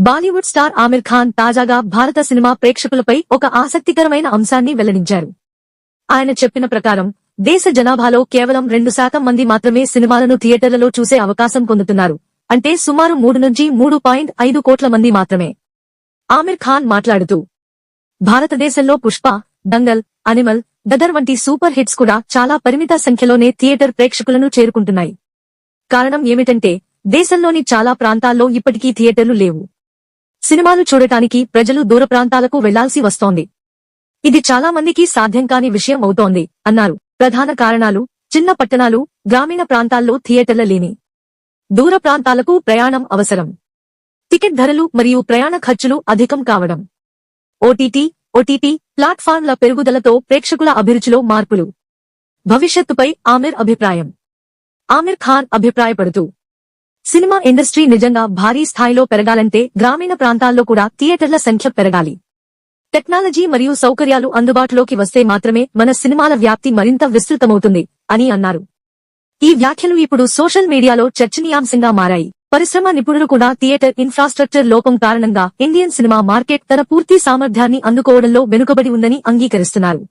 Bollywood star Aamir Khan తాజాగా భారత cinema ప్రేక్షకులపై ఒక ఆసక్తికరమైన అంశాన్ని వెల్లడించారు. ఆయన చెప్పిన ప్రకారం దేశ జనాభాలో కేవలం 2% మంది మాత్రమే సినిమాలను థియేటర్లలో చూసే అవకాశం పొందుతున్నారు. అంటే సుమారు 3 నుంచి 3.5 కోట్ల మంది మాత్రమే. ఆమిర్ ఖాన్ మాట్లాడుతూ, భారతదేశంలో పుష్ప, దంగల్, అనిమల్, గదర్ వంటి సూపర్ హిట్స్ కూడా చాలా పరిమిత సంఖ్యలోనే థియేటర్ ప్రేక్షకులను చేరుకుంటున్నాయి. కారణం ఏమిటంటే దేశంలోని చాలా ప్రాంతాల్లో ఇప్పటికీ థియేటర్లు లేవు. సినిమాలు చూడటానికి ప్రజలు దూర ప్రాంతాలకు వెళ్లాల్సి వస్తోంది. ఇది చాలా మందికి సాధ్యం కాని విషయం అవుతోంది అన్నారు. ప్రధాన కారణాలు చిన్న పట్టణాలు, గ్రామీణ ప్రాంతాల్లో థియేటర్ల లేని, దూర ప్రాంతాలకు ప్రయాణం అవసరం, టికెట్ ధరలు మరియు ప్రయాణ ఖర్చులు అధికం కావడం, ఓటీటీ ప్లాట్ఫామ్ల పెరుగుదలతో ప్రేక్షకుల అభిరుచిలో మార్పులు. భవిష్యత్తుపై ఆమిర్ అభిప్రాయం. ఆమిర్ ఖాన్ అభిప్రాయపడుతూ, సినిమా ఇండస్ట్రీ నిజంగా భారీ స్థాయిలో పెరగాలంటే గ్రామీణ ప్రాంతాల్లో కూడా థియేటర్ల సంఖ్య పెరగాలి. టెక్నాలజీ మరియు సౌకర్యాలు అందుబాటులోకి వస్తే మాత్రమే మన సినిమాల వ్యాప్తి మరింత విస్తృతమవుతుంది అని అన్నారు. ఈ వ్యాఖ్యలు ఇప్పుడు సోషల్ మీడియాలో చర్చనీయాంశంగా మారాయి. పరిశ్రమ నిపుణులు కూడా థియేటర్ ఇన్ఫ్రాస్ట్రక్చర్ లోపం కారణంగా ఇండియన్ సినిమా మార్కెట్ తన పూర్తి సామర్థ్యాన్ని అందుకోవడంలో వెనుకబడి ఉందని అంగీకరిస్తున్నారు.